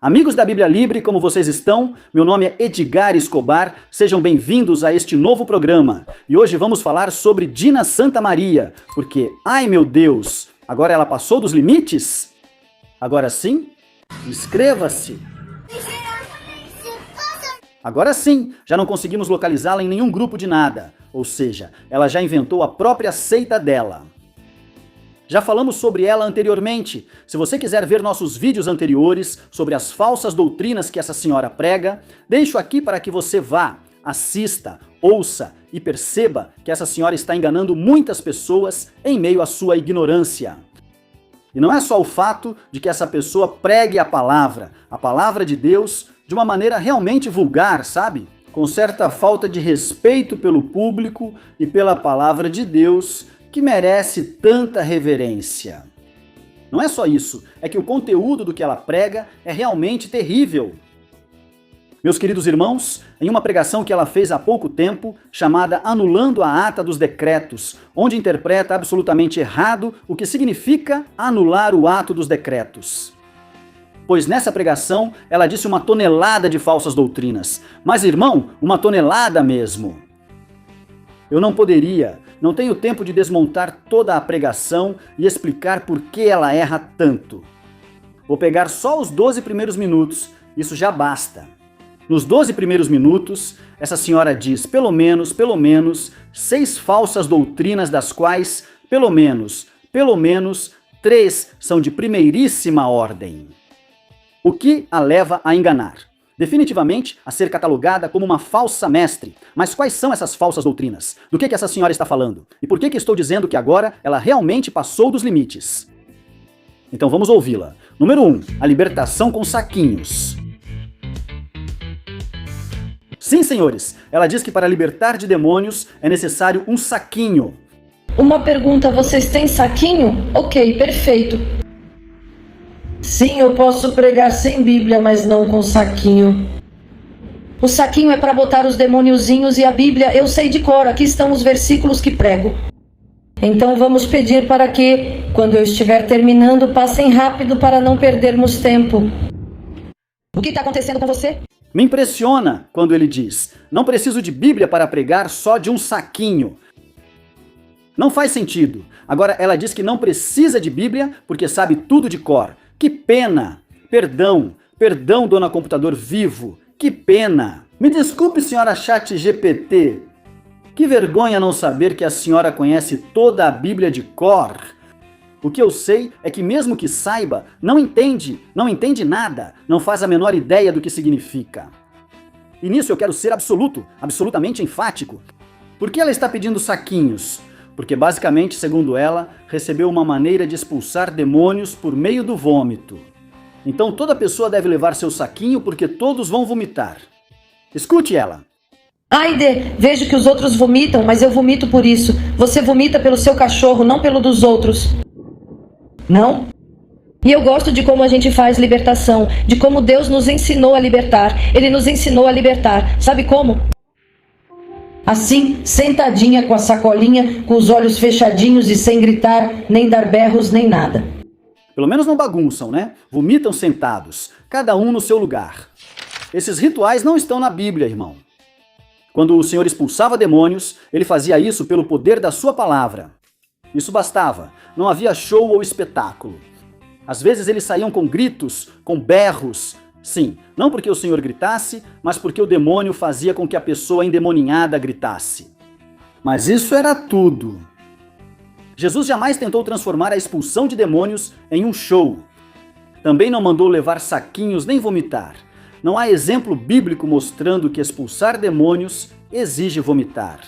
Amigos da Bíblia Libre, como vocês estão? Meu nome é Edgar Escobar, sejam bem-vindos a este novo programa. E hoje vamos falar sobre Dina Santa Maria, porque, ai meu Deus, agora ela passou dos limites? Agora sim? Inscreva-se! Agora sim, já não conseguimos localizá-la em nenhum grupo de nada, ou seja, ela já inventou a própria seita dela. Já falamos sobre ela anteriormente. Se você quiser ver nossos vídeos anteriores sobre as falsas doutrinas que essa senhora prega, deixo aqui para que você vá, assista, ouça e perceba que essa senhora está enganando muitas pessoas em meio à sua ignorância. E não é só o fato de que essa pessoa pregue a palavra de Deus, de uma maneira realmente vulgar, sabe? Com certa falta de respeito pelo público e pela palavra de Deus, que merece tanta reverência. Não é só isso, é que o conteúdo do que ela prega é realmente terrível. Meus queridos irmãos, em uma pregação que ela fez há pouco tempo, chamada Anulando a Ata dos Decretos, onde interpreta absolutamente errado o que significa anular o ato dos decretos. Pois nessa pregação ela disse uma tonelada de falsas doutrinas, mas irmão, uma tonelada mesmo. Eu não tenho tempo de desmontar toda a pregação e explicar por que ela erra tanto. Vou pegar só os 12 primeiros minutos, isso já basta. Nos 12 primeiros minutos, essa senhora diz pelo menos 6 falsas doutrinas, das quais pelo menos 3 são de primeiríssima ordem. O que a leva a enganar? Definitivamente a ser catalogada como uma falsa mestre. Mas quais são essas falsas doutrinas? Do que essa senhora está falando? E por que estou dizendo que agora ela realmente passou dos limites? Então vamos ouvi-la. Número 1. A libertação com saquinhos. Sim, senhores, ela diz que para libertar de demônios é necessário um saquinho. Uma pergunta, vocês têm saquinho? Ok, perfeito. Sim, eu posso pregar sem Bíblia, mas não com saquinho. O saquinho é para botar os demôniozinhos e a Bíblia eu sei de cor, aqui estão os versículos que prego. Então vamos pedir para que, quando eu estiver terminando, passem rápido para não perdermos tempo. O que está acontecendo com você? Me impressiona quando ele diz, não preciso de Bíblia para pregar, só de um saquinho. Não faz sentido. Agora ela diz que não precisa de Bíblia porque sabe tudo de cor. Que pena! Perdão, dona computador vivo, que pena! Me desculpe, senhora ChatGPT. Que vergonha não saber que a senhora conhece toda a Bíblia de cor. O que eu sei é que mesmo que saiba, não entende nada, não faz a menor ideia do que significa. E nisso eu quero ser absolutamente enfático. Por que ela está pedindo saquinhos? Porque basicamente, segundo ela, recebeu uma maneira de expulsar demônios por meio do vômito. Então toda pessoa deve levar seu saquinho porque todos vão vomitar. Escute ela. Aide, vejo que os outros vomitam, mas eu vomito por isso. Você vomita pelo seu cachorro, não pelo dos outros. Não? E eu gosto de como a gente faz libertação, de como Deus nos ensinou a libertar. Ele nos ensinou a libertar. Sabe como? Assim, sentadinha com a sacolinha, com os olhos fechadinhos e sem gritar, nem dar berros, nem nada. Pelo menos não bagunçam, né? Vomitam sentados, cada um no seu lugar. Esses rituais não estão na Bíblia, irmão. Quando o Senhor expulsava demônios, ele fazia isso pelo poder da sua palavra. Isso bastava, não havia show ou espetáculo. Às vezes eles saíam com gritos, com berros. Sim, não porque o Senhor gritasse, mas porque o demônio fazia com que a pessoa endemoninhada gritasse. Mas isso era tudo. Jesus jamais tentou transformar a expulsão de demônios em um show. Também não mandou levar saquinhos nem vomitar. Não há exemplo bíblico mostrando que expulsar demônios exige vomitar.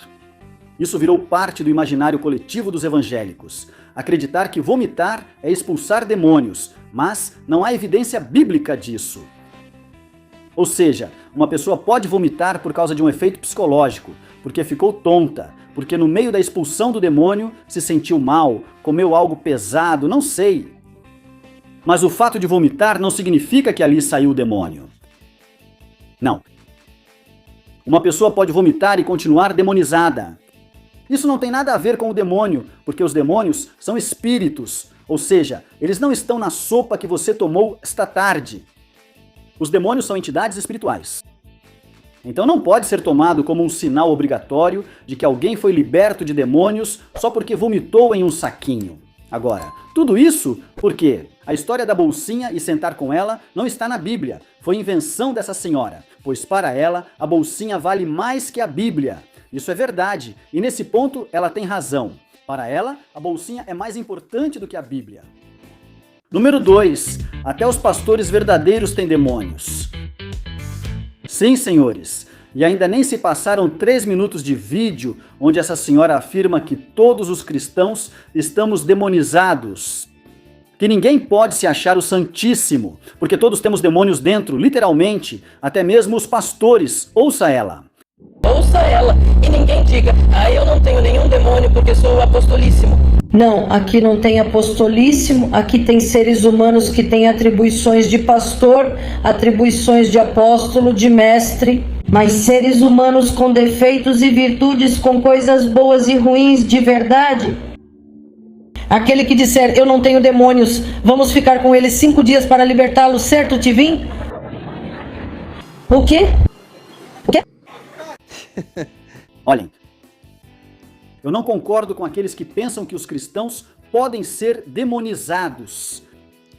Isso virou parte do imaginário coletivo dos evangélicos. Acreditar que vomitar é expulsar demônios, mas não há evidência bíblica disso. Ou seja, uma pessoa pode vomitar por causa de um efeito psicológico, porque ficou tonta, porque no meio da expulsão do demônio se sentiu mal, comeu algo pesado, não sei. Mas o fato de vomitar não significa que ali saiu o demônio. Não. Uma pessoa pode vomitar e continuar demonizada. Isso não tem nada a ver com o demônio, porque os demônios são espíritos, ou seja, eles não estão na sopa que você tomou esta tarde. Os demônios são entidades espirituais. Então não pode ser tomado como um sinal obrigatório de que alguém foi liberto de demônios só porque vomitou em um saquinho. Agora, tudo isso porque a história da bolsinha e sentar com ela não está na Bíblia. Foi invenção dessa senhora, pois para ela a bolsinha vale mais que a Bíblia. Isso é verdade, e nesse ponto ela tem razão. Para ela, a bolsinha é mais importante do que a Bíblia. Número 2. Até os pastores verdadeiros têm demônios. Sim, senhores, e ainda nem se passaram 3 minutos de vídeo onde essa senhora afirma que todos os cristãos estamos demonizados. Que ninguém pode se achar o Santíssimo, porque todos temos demônios dentro, literalmente, até mesmo os pastores. Ouça ela. Ouça ela e ninguém diga, eu não tenho nenhum demônio porque sou o apostolíssimo. Não, aqui não tem apostolíssimo, aqui tem seres humanos que têm atribuições de pastor, atribuições de apóstolo, de mestre, mas seres humanos com defeitos e virtudes, com coisas boas e ruins de verdade. Aquele que disser, eu não tenho demônios, vamos ficar com ele 5 dias para libertá-lo, certo, Tivim? O quê? O quê? Olhem, eu não concordo com aqueles que pensam que os cristãos podem ser demonizados.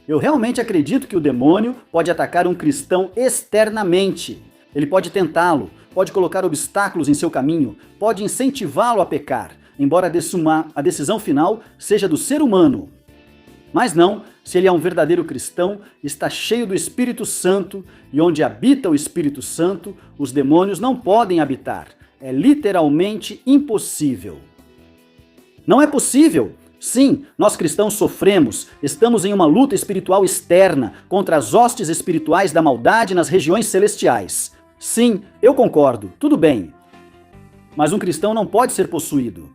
Eu realmente acredito que o demônio pode atacar um cristão externamente. Ele pode tentá-lo, pode colocar obstáculos em seu caminho, pode incentivá-lo a pecar, embora a decisão final seja do ser humano. Mas não, se ele é um verdadeiro cristão, está cheio do Espírito Santo, e onde habita o Espírito Santo, os demônios não podem habitar. É literalmente impossível. Não é possível. Sim, nós cristãos sofremos, estamos em uma luta espiritual externa contra as hostes espirituais da maldade nas regiões celestiais. Sim, eu concordo, tudo bem. Mas um cristão não pode ser possuído.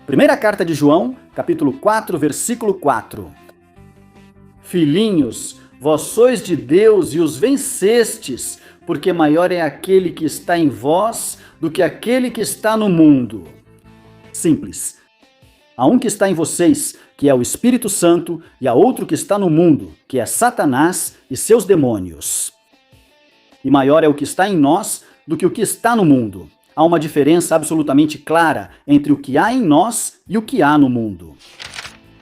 Primeira carta de João, capítulo 4, versículo 4. Filhinhos, vós sois de Deus e os vencestes, porque maior é aquele que está em vós do que aquele que está no mundo. Simples. Há um que está em vocês, que é o Espírito Santo, e há outro que está no mundo, que é Satanás e seus demônios. E maior é o que está em nós do que o que está no mundo. Há uma diferença absolutamente clara entre o que há em nós e o que há no mundo.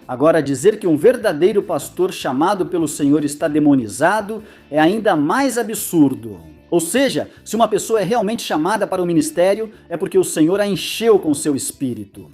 Agora, dizer que um verdadeiro pastor chamado pelo Senhor está demonizado é ainda mais absurdo. Ou seja, se uma pessoa é realmente chamada para o ministério, é porque o Senhor a encheu com seu espírito.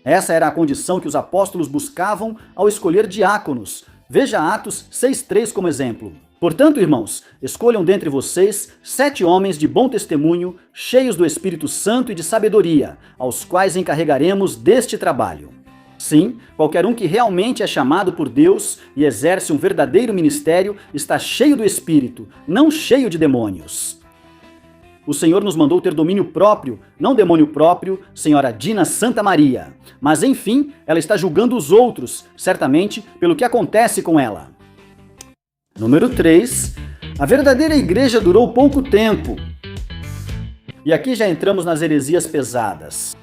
Essa era a condição que os apóstolos buscavam ao escolher diáconos. Veja Atos 6,3 como exemplo. Portanto, irmãos, escolham dentre vocês 7 homens de bom testemunho, cheios do Espírito Santo e de sabedoria, aos quais encarregaremos deste trabalho. Sim, qualquer um que realmente é chamado por Deus e exerce um verdadeiro ministério está cheio do Espírito, não cheio de demônios. O Senhor nos mandou ter domínio próprio, não demônio próprio, senhora Dina Santa Maria. Mas enfim, ela está julgando os outros, certamente pelo que acontece com ela. Número 3. A verdadeira igreja durou pouco tempo. E aqui já entramos nas heresias pesadas.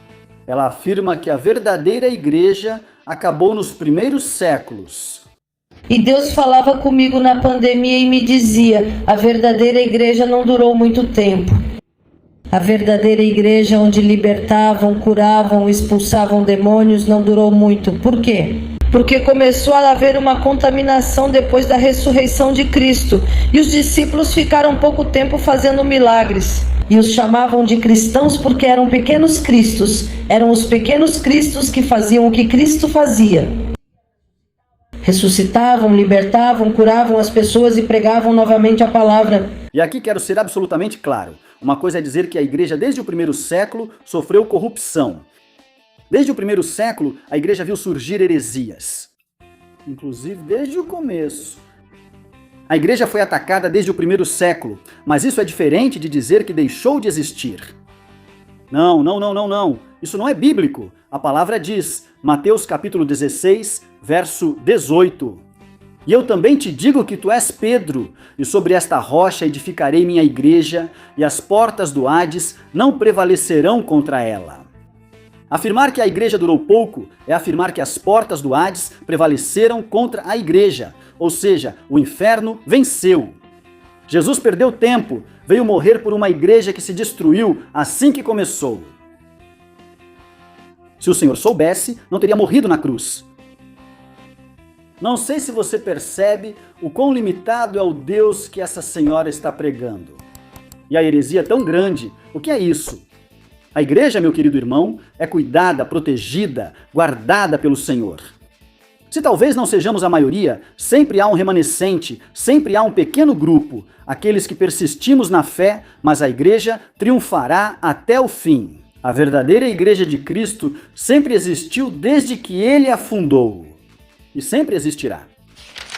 Ela afirma que a verdadeira igreja acabou nos primeiros séculos. E Deus falava comigo na pandemia e me dizia, a verdadeira igreja não durou muito tempo. A verdadeira igreja onde libertavam, curavam, expulsavam demônios não durou muito. Por quê? Porque começou a haver uma contaminação depois da ressurreição de Cristo. E os discípulos ficaram pouco tempo fazendo milagres. E os chamavam de cristãos porque eram pequenos cristos. Eram os pequenos cristos que faziam o que Cristo fazia. Ressuscitavam, libertavam, curavam as pessoas e pregavam novamente a palavra. E aqui quero ser absolutamente claro. Uma coisa é dizer que a igreja desde o primeiro século sofreu corrupção. Desde o primeiro século, a igreja viu surgir heresias. Inclusive desde o começo. A igreja foi atacada desde o primeiro século, mas isso é diferente de dizer que deixou de existir. Não. Isso não é bíblico. A palavra diz, Mateus capítulo 16, verso 18. E eu também te digo que tu és Pedro, e sobre esta rocha edificarei minha igreja, e as portas do Hades não prevalecerão contra ela. Afirmar que a igreja durou pouco é afirmar que as portas do Hades prevaleceram contra a igreja, ou seja, o inferno venceu. Jesus perdeu tempo, veio morrer por uma igreja que se destruiu assim que começou. Se o Senhor soubesse, não teria morrido na cruz. Não sei se você percebe o quão limitado é o Deus que essa senhora está pregando. E a heresia é tão grande. O que é isso? A igreja, meu querido irmão, é cuidada, protegida, guardada pelo Senhor. Se talvez não sejamos a maioria, sempre há um remanescente, sempre há um pequeno grupo, aqueles que persistimos na fé, mas a igreja triunfará até o fim. A verdadeira igreja de Cristo sempre existiu desde que ele a fundou. E sempre existirá.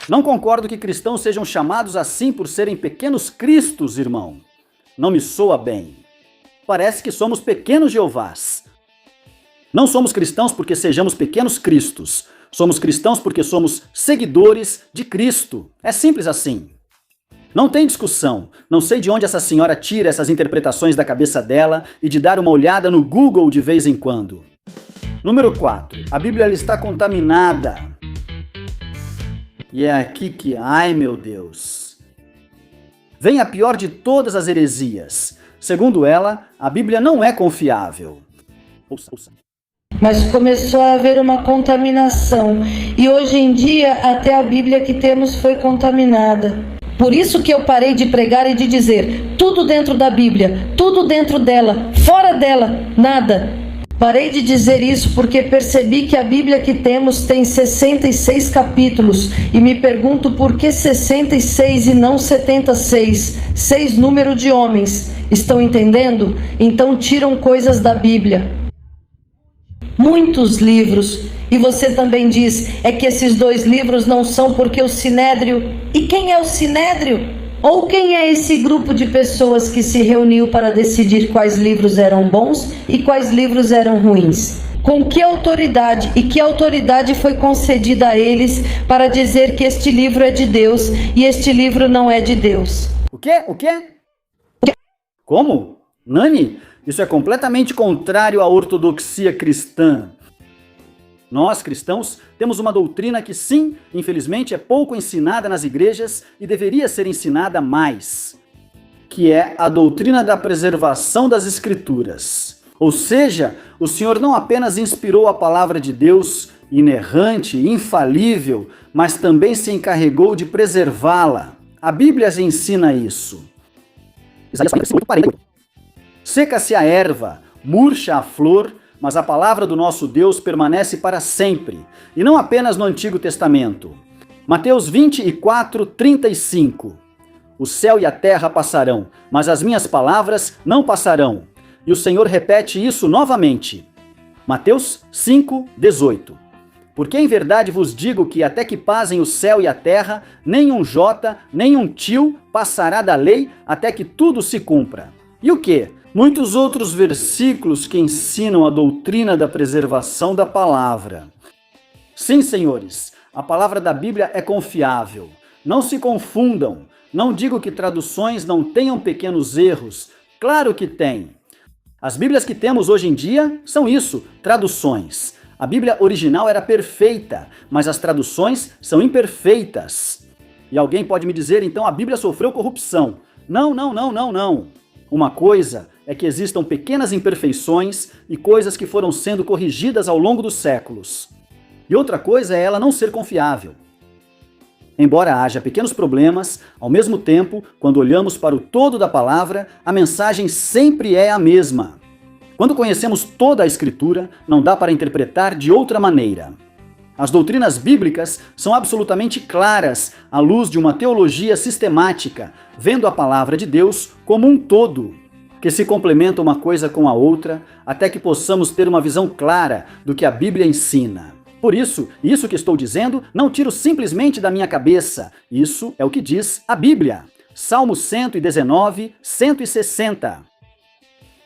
Não concordo que cristãos sejam chamados assim por serem pequenos cristos, irmão. Não me soa bem. Parece que somos pequenos Jeovás. Não somos cristãos porque sejamos pequenos cristos. Somos cristãos porque somos seguidores de Cristo. É simples assim. Não tem discussão. Não sei de onde essa senhora tira essas interpretações da cabeça dela e de dar uma olhada no Google de vez em quando. Número 4. A Bíblia ela está contaminada. E é aqui que, ai meu Deus, vem a pior de todas as heresias. Segundo ela, a Bíblia não é confiável. Ouça. Mas começou a haver uma contaminação. E hoje em dia, até a Bíblia que temos foi contaminada. Por isso que eu parei de pregar e de dizer tudo dentro da Bíblia, tudo dentro dela, fora dela, nada. Parei de dizer isso porque percebi que a Bíblia que temos tem 66 capítulos e me pergunto por que 66 e não 76, 6 número de homens. Estão entendendo? Então tiram coisas da Bíblia. Muitos livros. E você também diz, é que esses 2 livros não são porque o Sinédrio... E quem é o Sinédrio? Ou quem é esse grupo de pessoas que se reuniu para decidir quais livros eram bons e quais livros eram ruins? Com que autoridade e que autoridade foi concedida a eles para dizer que este livro é de Deus e este livro não é de Deus? O quê? O quê? Como? Nani? Isso é completamente contrário à ortodoxia cristã. Nós, cristãos, temos uma doutrina que, sim, infelizmente, é pouco ensinada nas igrejas e deveria ser ensinada mais, que é a doutrina da preservação das Escrituras. Ou seja, o Senhor não apenas inspirou a palavra de Deus, inerrante, infalível, mas também se encarregou de preservá-la. A Bíblia ensina isso. Isaías 48:40. Seca-se a erva, murcha a flor, mas a palavra do nosso Deus permanece para sempre, e não apenas no Antigo Testamento. Mateus 24:35. O céu e a terra passarão, mas as minhas palavras não passarão. E o Senhor repete isso novamente. Mateus 5:18. Porque em verdade vos digo que até que passem o céu e a terra, nem um jota, nem um tio passará da lei até que tudo se cumpra. E o quê? Muitos outros versículos que ensinam a doutrina da preservação da palavra. Sim, senhores, a palavra da Bíblia é confiável. Não se confundam. Não digo que traduções não tenham pequenos erros. Claro que tem. As Bíblias que temos hoje em dia são isso, traduções. A Bíblia original era perfeita, mas as traduções são imperfeitas. E alguém pode me dizer, então a Bíblia sofreu corrupção. Não. Uma coisa é que existam pequenas imperfeições e coisas que foram sendo corrigidas ao longo dos séculos. E outra coisa é ela não ser confiável. Embora haja pequenos problemas, ao mesmo tempo, quando olhamos para o todo da palavra, a mensagem sempre é a mesma. Quando conhecemos toda a Escritura, não dá para interpretar de outra maneira. As doutrinas bíblicas são absolutamente claras à luz de uma teologia sistemática, vendo a palavra de Deus como um todo, que se complementa uma coisa com a outra, até que possamos ter uma visão clara do que a Bíblia ensina. Por isso que estou dizendo, não tiro simplesmente da minha cabeça. Isso é o que diz a Bíblia. Salmo 119, 160.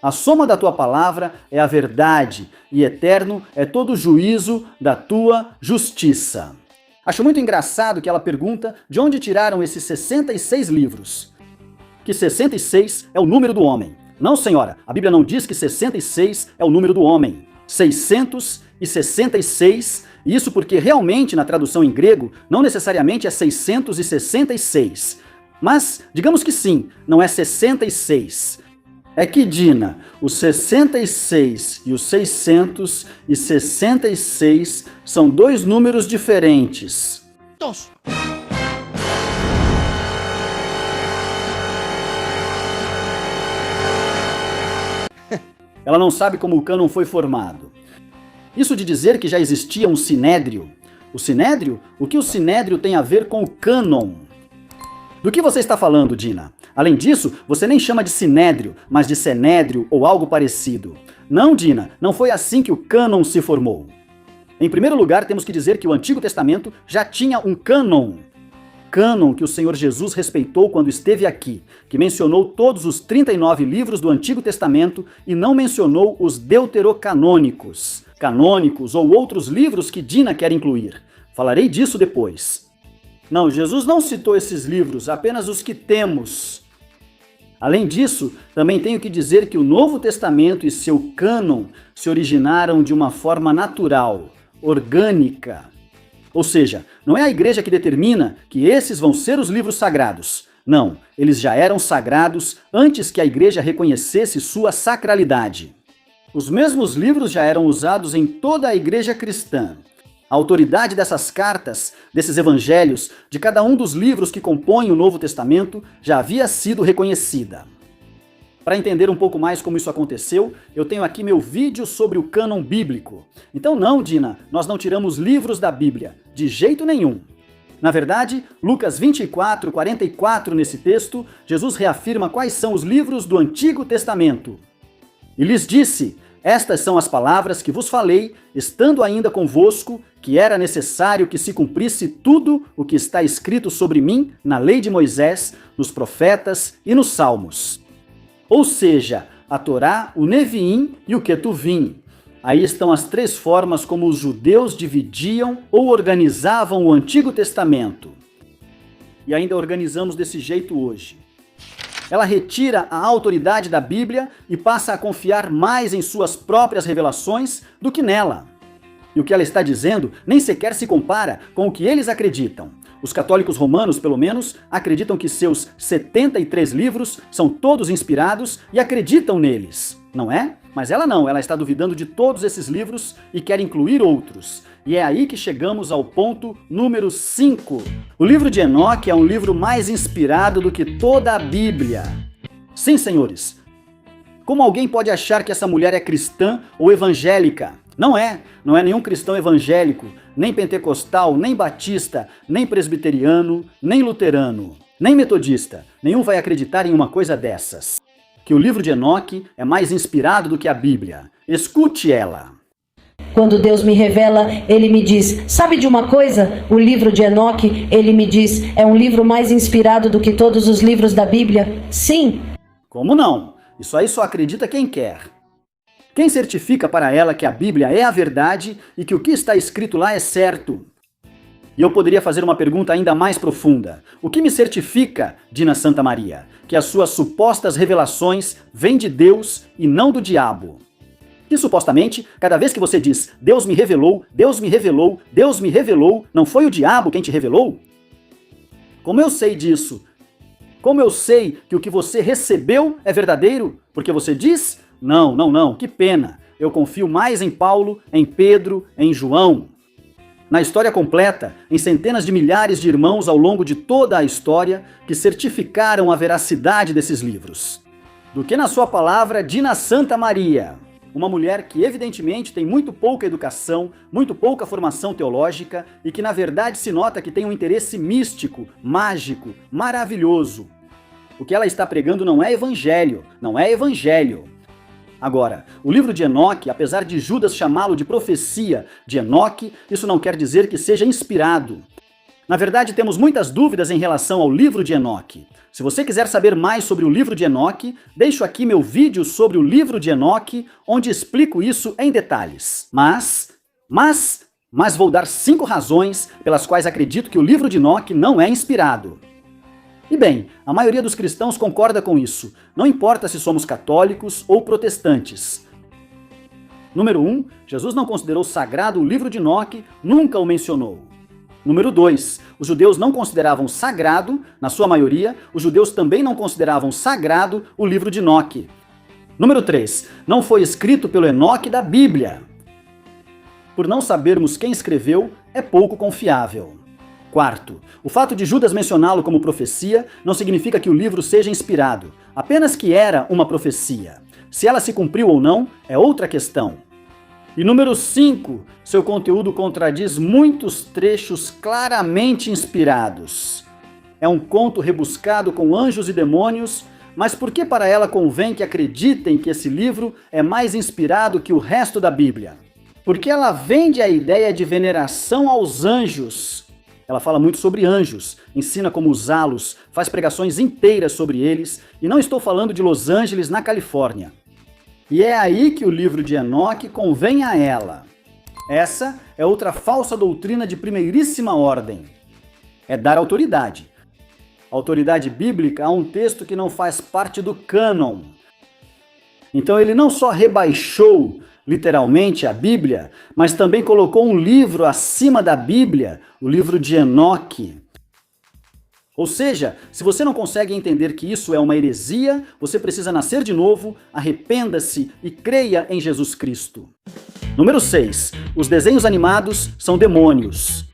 A soma da tua palavra é a verdade, e eterno é todo o juízo da tua justiça. Acho muito engraçado que ela pergunta de onde tiraram esses 66 livros. Que 66 é o número do homem. Não, senhora, a Bíblia não diz que 66 é o número do homem. 666, isso porque realmente na tradução em grego não necessariamente é 666. Mas, digamos que sim, não é 66. É que, Dina, os 66 e os 666 são dois números diferentes. Ela não sabe como o cânon foi formado. Isso de dizer que já existia um sinédrio. O sinédrio? O que o sinédrio tem a ver com o cânon? Do que você está falando, Dina? Além disso, você nem chama de sinédrio, mas de senédrio ou algo parecido. Não, Dina, não foi assim que o cânon se formou. Em primeiro lugar, temos que dizer que o Antigo Testamento já tinha um cânon. Cânon que o Senhor Jesus respeitou quando esteve aqui, que mencionou todos os 39 livros do Antigo Testamento e não mencionou os deuterocanônicos, canônicos ou outros livros que Dina quer incluir. Falarei disso depois. Não, Jesus não citou esses livros, apenas os que temos. Além disso, também tenho que dizer que o Novo Testamento e seu cânon se originaram de uma forma natural, orgânica. Ou seja, não é a igreja que determina que esses vão ser os livros sagrados. Não, eles já eram sagrados antes que a igreja reconhecesse sua sacralidade. Os mesmos livros já eram usados em toda a igreja cristã. A autoridade dessas cartas, desses evangelhos, de cada um dos livros que compõem o Novo Testamento, já havia sido reconhecida. Para entender um pouco mais como isso aconteceu, eu tenho aqui meu vídeo sobre o cânon bíblico. Então não, Dina, nós não tiramos livros da Bíblia, de jeito nenhum. Na verdade, Lucas 24:44, nesse texto, Jesus reafirma quais são os livros do Antigo Testamento. E lhes disse: estas são as palavras que vos falei, estando ainda convosco, que era necessário que se cumprisse tudo o que está escrito sobre mim na lei de Moisés, nos profetas e nos salmos. Ou seja, a Torá, o Neviim e o Ketuvim. Aí estão as três formas como os judeus dividiam ou organizavam o Antigo Testamento. E ainda organizamos desse jeito hoje. Ela retira a autoridade da Bíblia e passa a confiar mais em suas próprias revelações do que nela. E o que ela está dizendo nem sequer se compara com o que eles acreditam. Os católicos romanos, pelo menos, acreditam que seus 73 livros são todos inspirados e acreditam neles, não é? Mas ela não, ela está duvidando de todos esses livros e quer incluir outros. E é aí que chegamos ao ponto número 5. O livro de Enoque é um livro mais inspirado do que toda a Bíblia. Sim, senhores. Como alguém pode achar que essa mulher é cristã ou evangélica? Não é nenhum cristão evangélico, nem pentecostal, nem batista, nem presbiteriano, nem luterano, nem metodista. Nenhum vai acreditar em uma coisa dessas. Que o livro de Enoque é mais inspirado do que a Bíblia. Escute ela. Quando Deus me revela, Ele me diz, sabe de uma coisa? O livro de Enoque, Ele me diz, é um livro mais inspirado do que todos os livros da Bíblia? Sim. Como não? Isso aí só acredita quem quer. Quem certifica para ela que a Bíblia é a verdade e que o que está escrito lá é certo? E eu poderia fazer uma pergunta ainda mais profunda. O que me certifica, Dina Santa Maria, que as suas supostas revelações vêm de Deus e não do diabo? Que supostamente, cada vez que você diz Deus me revelou, Deus me revelou, Deus me revelou, não foi o diabo quem te revelou? Como eu sei disso? Como eu sei que o que você recebeu é verdadeiro? Porque você diz? Não, que pena. Eu confio mais em Paulo, em Pedro, em João. Na história completa, em centenas de milhares de irmãos ao longo de toda a história que certificaram a veracidade desses livros. Do que na sua palavra, Dina Santa Maria, uma mulher que evidentemente tem muito pouca educação, muito pouca formação teológica e que na verdade se nota que tem um interesse místico, mágico, maravilhoso. O que ela está pregando não é evangelho, não é evangelho. Agora, o livro de Enoque, apesar de Judas chamá-lo de profecia de Enoque, isso não quer dizer que seja inspirado. Na verdade, temos muitas dúvidas em relação ao livro de Enoque. Se você quiser saber mais sobre o livro de Enoque, deixo aqui meu vídeo sobre o livro de Enoque, onde explico isso em detalhes. Mas vou dar 5 razões pelas quais acredito que o livro de Enoque não é inspirado. E bem, a maioria dos cristãos concorda com isso, não importa se somos católicos ou protestantes. Número 1, Jesus não considerou sagrado o livro de Enoque, nunca o mencionou. Número 2, os judeus não consideravam sagrado, na sua maioria, os judeus também não consideravam sagrado o livro de Enoque. Número 3, não foi escrito pelo Enoque da Bíblia. Por não sabermos quem escreveu, é pouco confiável. Quarto, o fato de Judas mencioná-lo como profecia não significa que o livro seja inspirado, apenas que era uma profecia. Se ela se cumpriu ou não, é outra questão. E número 5, seu conteúdo contradiz muitos trechos claramente inspirados. É um conto rebuscado com anjos e demônios, mas por que para ela convém que acreditem que esse livro é mais inspirado que o resto da Bíblia? Porque ela vende a ideia de veneração aos anjos. Ela fala muito sobre anjos, ensina como usá-los, faz pregações inteiras sobre eles, e não estou falando de Los Angeles, na Califórnia. E é aí que o livro de Enoque convém a ela. Essa é outra falsa doutrina de primeiríssima ordem. É dar autoridade. Autoridade bíblica a um texto que não faz parte do cânon. Então ele não só rebaixou literalmente a Bíblia, mas também colocou um livro acima da Bíblia, o livro de Enoque. Ou seja, se você não consegue entender que isso é uma heresia, você precisa nascer de novo, arrependa-se e creia em Jesus Cristo. Número 6. Os desenhos animados são demônios.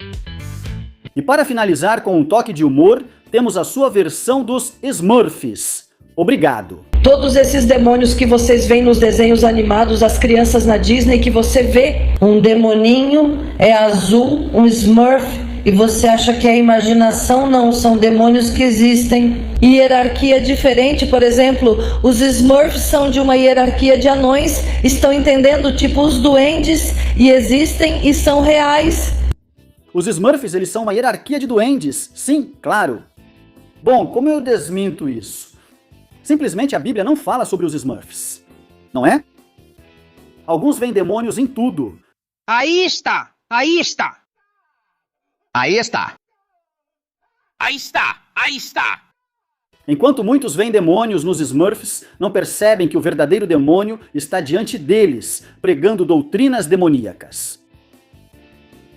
E para finalizar com um toque de humor, temos a sua versão dos Smurfs. Obrigado. Todos esses demônios que vocês veem nos desenhos animados, as crianças na Disney, que você vê um demoninho, é azul, um Smurf, e você acha que é imaginação? Não, são demônios que existem. Hierarquia diferente, por exemplo, os Smurfs são de uma hierarquia de anões, estão entendendo? Tipo os duendes, e existem e são reais. Os Smurfs, eles são uma hierarquia de duendes, sim, claro. Bom, como eu desminto isso? Simplesmente a Bíblia não fala sobre os Smurfs, não é? Alguns veem demônios em tudo. Aí está, aí está. Aí está. Aí está, aí está. Enquanto muitos veem demônios nos Smurfs, não percebem que o verdadeiro demônio está diante deles, pregando doutrinas demoníacas.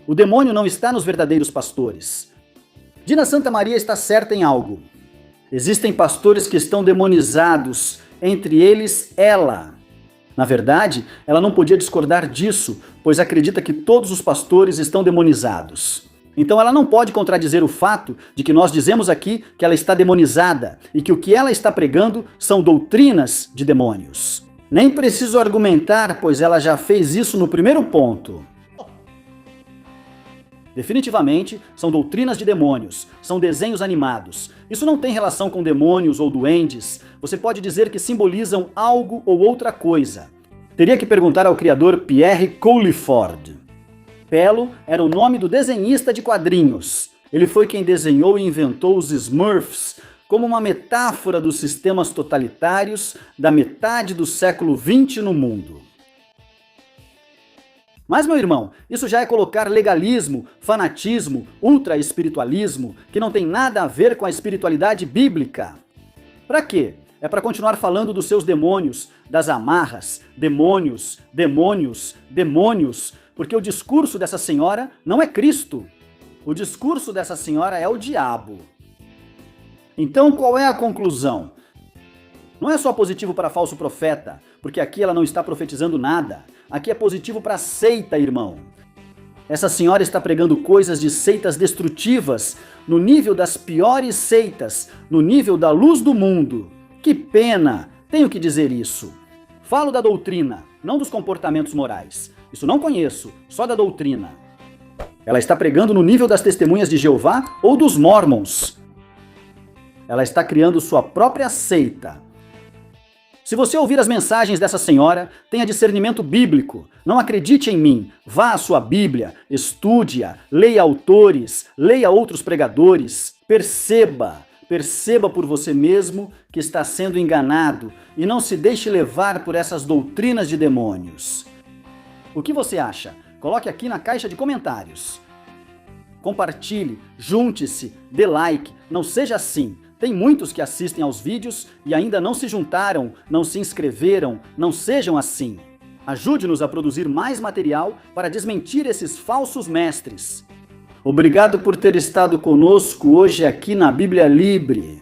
O demônio não está nos verdadeiros pastores. Dina Santa Maria está certa em algo. Existem pastores que estão demonizados, entre eles ela. Na verdade, ela não podia discordar disso, pois acredita que todos os pastores estão demonizados. Então ela não pode contradizer o fato de que nós dizemos aqui que ela está demonizada e que o que ela está pregando são doutrinas de demônios. Nem preciso argumentar, pois ela já fez isso no primeiro ponto. Definitivamente, são doutrinas de demônios, são desenhos animados. Isso não tem relação com demônios ou duendes. Você pode dizer que simbolizam algo ou outra coisa. Teria que perguntar ao criador Pierre Coliford. Pelo era o nome do desenhista de quadrinhos. Ele foi quem desenhou e inventou os Smurfs como uma metáfora dos sistemas totalitários da metade do século XX no mundo. Mas, meu irmão, isso já é colocar legalismo, fanatismo, ultra-espiritualismo, que não tem nada a ver com a espiritualidade bíblica. Pra quê? É para continuar falando dos seus demônios, das amarras, demônios, demônios, demônios, porque o discurso dessa senhora não é Cristo. O discurso dessa senhora é o diabo. Então, qual é a conclusão? Não é só positivo para falso profeta, porque aqui ela não está profetizando nada. Aqui é positivo para seita, irmão. Essa senhora está pregando coisas de seitas destrutivas, no nível das piores seitas, no nível da luz do mundo. Que pena, tenho que dizer isso. Falo da doutrina, não dos comportamentos morais. Isso não conheço, só da doutrina. Ela está pregando no nível das testemunhas de Jeová ou dos Mormons. Ela está criando sua própria seita. Se você ouvir as mensagens dessa senhora, tenha discernimento bíblico. Não acredite em mim. Vá à sua Bíblia, estude-a, leia autores, leia outros pregadores. Perceba por você mesmo que está sendo enganado e não se deixe levar por essas doutrinas de demônios. O que você acha? Coloque aqui na caixa de comentários. Compartilhe, junte-se, dê like, não seja assim. Tem muitos que assistem aos vídeos e ainda não se juntaram, não se inscreveram, não sejam assim. Ajude-nos a produzir mais material para desmentir esses falsos mestres. Obrigado por ter estado conosco hoje aqui na Bíblia Libre.